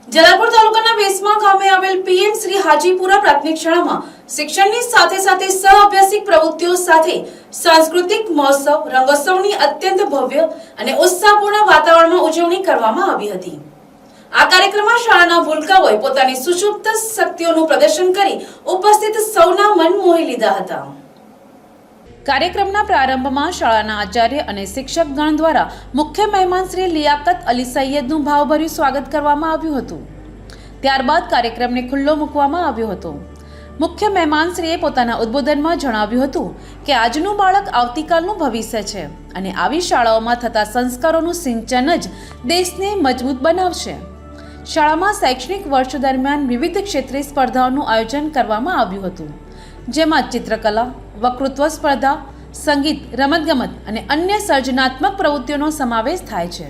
જલાલપુર તાલુકાના વેસમા ગામે આવેલ પીએમ શ્રી હાજીપુરા પ્રાથમિક શાળામાં શિક્ષણની સાથે સાથે સહઅભ્યાસિક પ્રવૃત્તિઓ સાથે સાંસ્કૃતિક મહોત્સવ રંગોત્સવની અત્યંત ભવ્ય અને ઉત્સાહપૂર્ણ વાતાવરણમાં ઉજવણી કરવામાં આવી હતી। આ કાર્યક્રમમાં શાળાના ભૂલકાઓએ પોતાની સુષુપ્ત શક્તિઓનું પ્રદર્શન કરી ઉપસ્થિત સૌના મન મોહી લીધા હતા। કાર્યક્રમના પ્રારંભમાં શાળાના આચાર્ય અને શિક્ષકગણ દ્વારા મુખ્ય મહેમાન શ્રી લિયાકત અલી સૈયદનું ભાવભર્યું સ્વાગત કરવામાં આવ્યું હતું। ત્યારબાદ કાર્યક્રમને ખુલ્લો મૂકવામાં આવ્યો હતો। મુખ્ય મહેમાનશ્રીએ પોતાના ઉદ્બોધનમાં જણાવ્યું હતું કે આજનું બાળક આવતીકાલનું ભવિષ્ય છે અને આવી શાળાઓમાં થતા સંસ્કારોનું સિંચન જ દેશને મજબૂત બનાવશે। શાળામાં શૈક્ષણિક વર્ષ દરમિયાન વિવિધ ક્ષેત્રે સ્પર્ધાઓનું આયોજન કરવામાં આવ્યું હતું, જેમાં ચિત્રકલા, વક્તૃત્વ સ્પર્ધા, સંગીત, રમતગમત અને અન્ય સર્જનાત્મક પ્રવૃત્તિઓનો સમાવેશ થાય છે।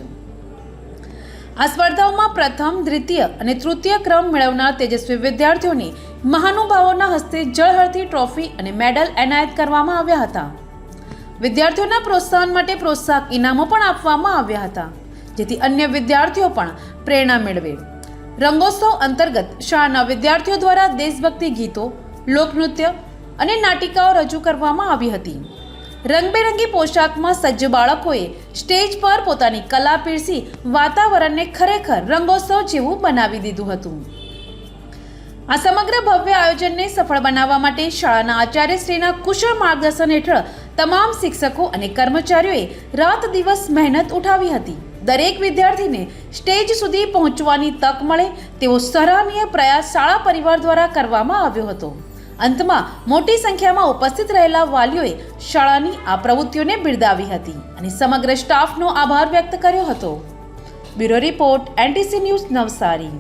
આ સ્પર્ધાઓમાં પ્રથમ, દ્વિતીય અને તૃતીય ક્રમ મેળવનાર તેજસ્વી વિદ્યાર્થીઓને મહાનુભાવોના હસ્તે જળહળતી ટ્રોફી અને મેડલ એનાયત કરવામાં આવ્યા હતા। વિદ્યાર્થીઓના પ્રોત્સાહન માટે પ્રોત્સાહક ઇનામો પણ આપવામાં આવ્યા હતા, જેથી અન્ય વિદ્યાર્થીઓ પણ પ્રેરણા મેળવે। રંગોત્સવ અંતર્ગત શાળાના વિદ્યાર્થીઓ દ્વારા દેશભક્તિ ગીતો, લોકનૃત્ય અને નાટિકાઓ રજૂ કરવામાં આવી હતી। રંગબેરંગી પોશાકમાં સજ્જ બાળકોએ સ્ટેજ પર પોતાની કલા પીરસી વાતાવરણને ખરેખર રંગોત્સવ જેવું બનાવી દીધું હતું। આ સમગ્ર ભવ્ય આયોજનને સફળ બનાવવા માટે શાળાના આચાર્યશ્રીના કુશળ માર્ગદર્શન હેઠળ તમામ શિક્ષકો અને કર્મચારીઓએ રાત દિવસ મહેનત ઉઠાવી હતી। દરેક વિદ્યાર્થીને સ્ટેજ સુધી પહોંચવાની તક મળે તેવો સરાહનીય પ્રયાસ શાળા પરિવાર દ્વારા કરવામાં આવ્યો હતો। અંતમાં મોટી સંખ્યામાં ઉપસ્થિત રહેલા વાલીઓએ શાળાની આ પ્રવૃત્તિઓને બિરદાવી હતી અને સમગ્ર સ્ટાફનો આભાર વ્યક્ત કર્યો હતો। Bureau report, NTC news, Navsari.